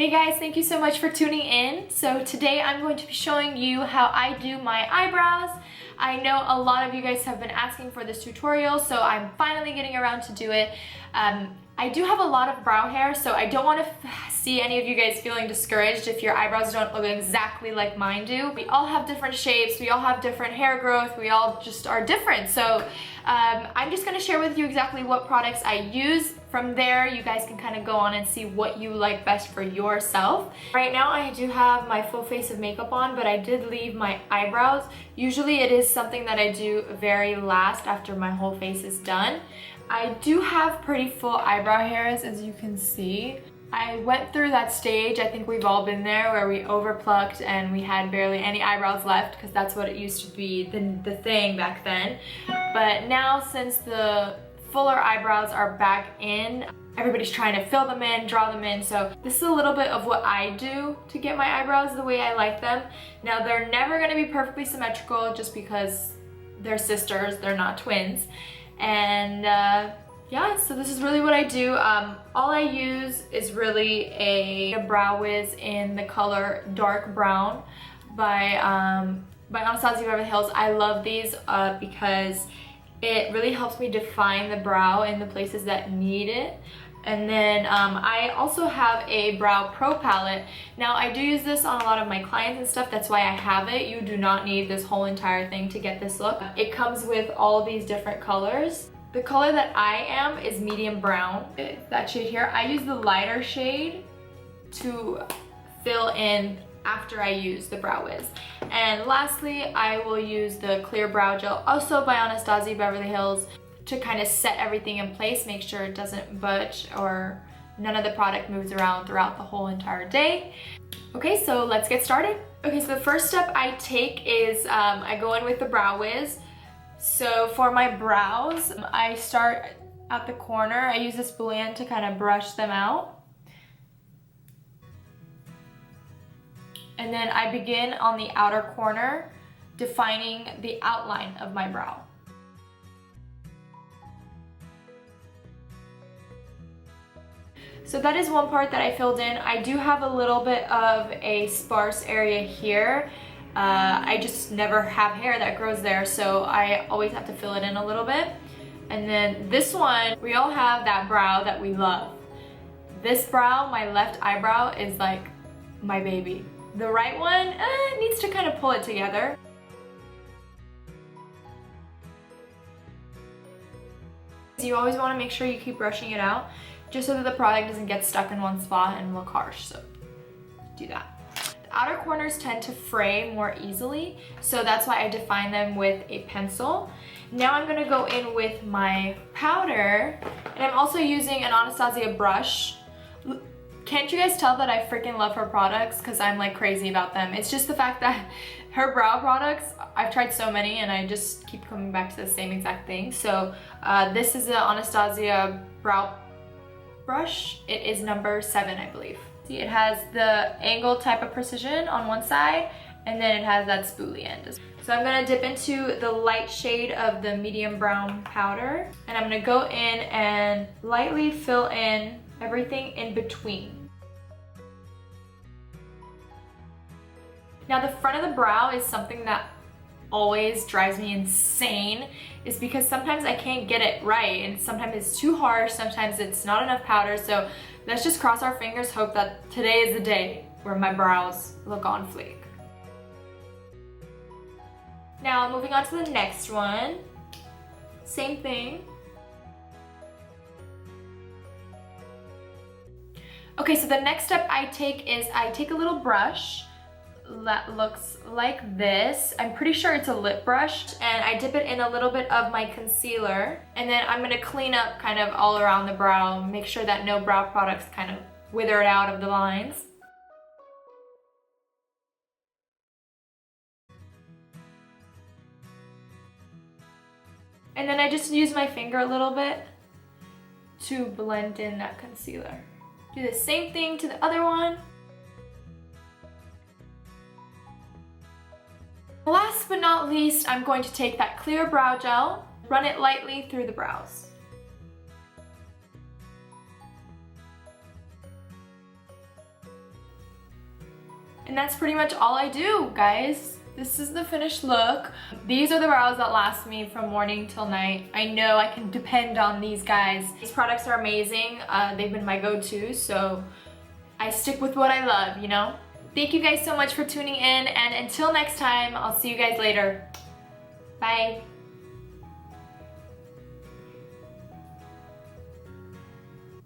Hey guys, thank you so much for tuning in. So today I'm going to be showing you how I do my eyebrows. I know a lot of you guys have been asking for this tutorial, so I'm finally getting around to do it. I do have a lot of brow hair, so I don't want to see any of you guys feeling discouraged if your eyebrows don't look exactly like mine do. We all have different shapes, we all have different hair growth, we all just are different. So I'm just going to share with you exactly what products I use. From there, you guys can kind of go on and see what you like best for yourself. Right now, I do have my full face of makeup on, but I did leave my eyebrows. Usually it is something that I do very last after my whole face is done. I do have pretty full eyebrow hairs, as you can see. I went through that stage, I think we've all been there, where we overplucked and we had barely any eyebrows left, because that's what it used to be, the thing back then. But now, since the fuller eyebrows are back in, everybody's trying to fill them in, draw them in, so this is a little bit of what I do to get my eyebrows the way I like them. Now, they're never going to be perfectly symmetrical just because they're sisters, they're not twins. And yeah, so this is really what I do. All I use is really a brow wiz in the color dark brown by Anastasia Beverly Hills. I love these because it really helps me define the brow in the places that need it. And then I also have a Brow Pro palette. Now, I do use this on a lot of my clients and stuff. That's why I have it. You do not need this whole entire thing to get this look. It comes with all these different colors. The color that I am is medium brown. That shade here. I use the lighter shade to fill in after I use the brow wiz. And lastly, I will use the clear brow gel, also by Anastasia Beverly Hills, to kind of set everything in place, make sure it doesn't budge or none of the product moves around throughout the whole entire day. Okay, so let's get started. Okay, so the first step I take is I go in with the brow wiz. So for my brows, I start at the corner. I use this bouillon to kind of brush them out. And then I begin on the outer corner, defining the outline of my brow. So that is one part that I filled in. I do have a little bit of a sparse area here. I just never have hair that grows there, so I always have to fill it in a little bit. And then this one, we all have that brow that we love. This brow, my left eyebrow, is like my baby. The right one needs to kind of pull it together. You always want to make sure you keep brushing it out, just so that the product doesn't get stuck in one spot and look harsh, so do that. The outer corners tend to fray more easily, so that's why I define them with a pencil. Now I'm gonna go in with my powder, and I'm also using an Anastasia brush. Can't you guys tell that I freaking love her products? Because I'm like crazy about them. It's just the fact that her brow products, I've tried so many and I just keep coming back to the same exact thing. So this is the Anastasia brow brush. It is number 7, I believe. See, it has the angle type of precision on one side, and then it has that spoolie end. So I'm gonna dip into the light shade of the medium brown powder, and I'm gonna go in and lightly fill in everything in between. Now, the front of the brow is something that always drives me insane, is because sometimes I can't get it right, and sometimes it's too harsh, sometimes it's not enough powder. So let's just cross our fingers, hope that today is the day where my brows look on fleek. Now, moving on to the next one. Same thing. Okay, so the next step I take is I take a little brush that looks like this. I'm pretty sure it's a lip brush, and I dip it in a little bit of my concealer, and then I'm gonna clean up kind of all around the brow, make sure that no brow products kind of wither it out of the lines. And then I just use my finger a little bit to blend in that concealer. Do the same thing to the other one. Last but not least, I'm going to take that clear brow gel, run it lightly through the brows. And that's pretty much all I do, guys. This is the finished look. These are the brows that last me from morning till night. I know I can depend on these guys. These products are amazing. They've been my go-to, so I stick with what I love, you know? Thank you guys so much for tuning in, and until next time, I'll see you guys later. Bye.